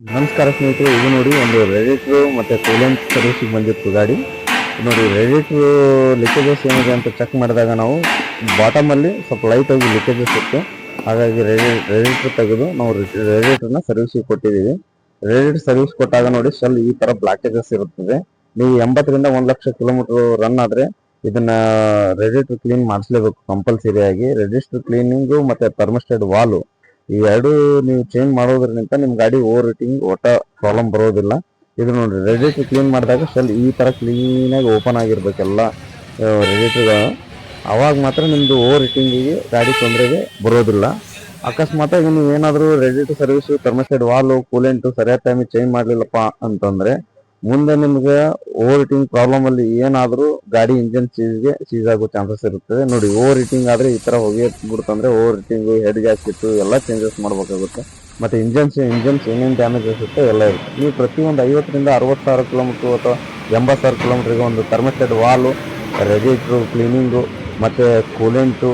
ನಮಸ್ಕಾರ ಸ್ನೇಹಿತರೆ, ಇದು ನೋಡಿ ಒಂದು ರೇಡಿಯೇಟ್ರು ಮತ್ತು ಕೂಲೆಂಟ್ ಸರ್ವಿಸಿಗೆ ಬಂದಿತ್ತು ಗಾಡಿ. ನೋಡಿ ರೇಡಿಯೇಟ್ರು ಲೀಕೇಜಸ್ ಏನಿದೆ ಅಂತ ಚೆಕ್ ಮಾಡಿದಾಗ ನಾವು ಬಾಟಮಲ್ಲಿ ಸ್ವಲ್ಪ ಲೈಟಾಗಿ ಲೀಕೇಜಸ್ ಇತ್ತು. ಹಾಗಾಗಿ ರೇಡಿಯೇಟ್ರ್ ತೆಗೆದು ನಾವು ರೇಡಿಯೇಟ್ರನ್ನ ಸರ್ವಿಸಿಗೆ ಕೊಟ್ಟಿದ್ದೀವಿ. ರೇಡಿಯೇಟ್ರ್ ಸರ್ವಿಸ್ ಕೊಟ್ಟಾಗ ನೋಡಿ ಶೆಲ್ ಈ ಥರ ಬ್ಲಾಕೇಜಸ್ ಇರುತ್ತದೆ. ನೀವು 80ರಿಂದ 1,00,000 ಕಿಲೋಮೀಟರ್ ರನ್ ಆದರೆ ಇದನ್ನ ರೇಡಿಯೇಟ್ರ್ ಕ್ಲೀನ್ ಮಾಡಿಸ್ಲೇಬೇಕು ಕಂಪಲ್ಸರಿ ಆಗಿ. ರೇಡಿಯೇಟ್ರ್ ಕ್ಲೀನಿಂಗು ಮತ್ತು ಥರ್ಮೋಸ್ಟಾಟ್ ವಾಲು ಈ ಎರಡು ನೀವು ಚೇಂಜ್ ಮಾಡೋದ್ರಿಂದ ನಿಮ್ಮ ಗಾಡಿ ಓವರ್ ಹೀಟಿಂಗ್ ಒಟ್ಟ ಪ್ರಾಬ್ಲಮ್ ಬರೋದಿಲ್ಲ. ಇದು ನೋಡಿ ರೇಡಿಯೇಟರ್ ಕ್ಲೀನ್ ಮಾಡಿದಾಗ ಶೆಲ್ ಈ ಥರ ಕ್ಲೀನಾಗಿ ಓಪನ್ ಆಗಿರ್ಬೇಕೆಲ್ಲ ರೇಡಿಯೇಟರ್ಗಳು. ಅವಾಗ ಮಾತ್ರ ನಿಮ್ಮದು ಓವರ್ ಹೀಟಿಂಗಿಗೆ ಗಾಡಿ ತೊಂದರೆಗೆ ಬರೋದಿಲ್ಲ. ಅಕಸ್ಮಾತಾಗಿ ನೀವು ಏನಾದರೂ radiator service thermostat Vaalu coolant ಸರಿಯಾದ ಟೈಮಿಗೆ ಚೇಂಜ್ ಮಾಡಲಿಲ್ಲಪ್ಪ ಅಂತಂದರೆ ಮುಂದೆ ನಿಮಗೆ ಓವರ್ ಹೀಟಿಂಗ್ ಪ್ರಾಬ್ಲಮ್ ಅಲ್ಲಿ ಏನಾದರೂ ಗಾಡಿ ಇಂಜಿನ್ ಸೀಸ್ ಆಗೋ ಚಾನ್ಸಸ್ ಇರುತ್ತದೆ. ನೋಡಿ ಓವರ್ ಹೀಟಿಂಗ್ ಆದರೆ ಈ ಥರ ಹೊಗೆ ಬಿಡ್ತಂದ್ರೆ ಓವರ್ ಹೀಟಿಂಗು, ಹೆಡ್ ಗ್ಯಾಸ್ಕೆಟ್ಟು ಎಲ್ಲ ಚೇಂಜಸ್ ಮಾಡಬೇಕಾಗುತ್ತೆ. ಮತ್ತು ಇಂಜನ್ಸ್ ಏನೇನು ಡ್ಯಾಮೇಜ್ ಇರುತ್ತೆ ಎಲ್ಲ ಇರುತ್ತೆ. ನೀವು ಪ್ರತಿಯೊಂದು 50ರಿಂದ 60,000 ಕಿಲೋಮೀಟ್ರು ಅಥವಾ 80,000 ಕಿಲೋಮೀಟ್ರಿಗೆ ಒಂದು ಥರ್ಮೋಸ್ಟಾಟ್ ವಾಲು, ರೇಡಿಯೇಟ್ರು ಕ್ಲೀನಿಂಗು ಮತ್ತು ಕೂಲೆಂಟು,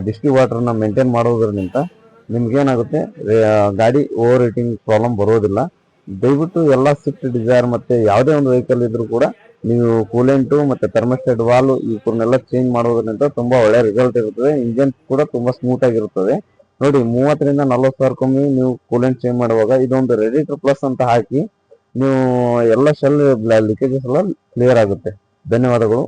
ಡಿಸ್ಟಿಲ್ ವಾಟರ್ನ ಮೇಂಟೈನ್ ಮಾಡೋದ್ರಿಂದ ನಿಮ್ಗೇನಾಗುತ್ತೆ ಗಾಡಿ ಓವರ್ ಹೀಟಿಂಗ್ ಪ್ರಾಬ್ಲಮ್ ಬರೋದಿಲ್ಲ. ದಯವಿಟ್ಟು ಎಲ್ಲ ಸ್ವಿಫ್ಟ್ ಡಿಸೈರ್ ಮತ್ತು ಯಾವುದೇ ಒಂದು ವೆಹಿಕಲ್ ಇದ್ರೂ ಕೂಡ ನೀವು ಕೂಲೆಂಟು ಮತ್ತು ಥರ್ಮೋಸ್ಟಾಟ್ ವಾಲು ಇವನ್ನೆಲ್ಲ ಚೇಂಜ್ ಮಾಡೋದ್ರಿಂದ ತುಂಬ ಒಳ್ಳೆಯ ರಿಸಲ್ಟ್ ಇರುತ್ತದೆ. ಇಂಜನ್ ಕೂಡ ತುಂಬ ಸ್ಮೂತ್ ಆಗಿರುತ್ತದೆ. ನೋಡಿ 30ರಿಂದ 40,000 ನೀವು ಕೂಲೆಂಟ್ ಚೇಂಜ್ ಮಾಡುವಾಗ ಇದೊಂದು ರೇಡಿಯೇಟರ್ ಪ್ಲಸ್ ಅಂತ ಹಾಕಿ ನೀವು ಎಲ್ಲ ಶೆಲ್ ಲೀಕೇಜಸ್ ಎಲ್ಲ ಕ್ಲಿಯರ್ ಆಗುತ್ತೆ. ಧನ್ಯವಾದಗಳು.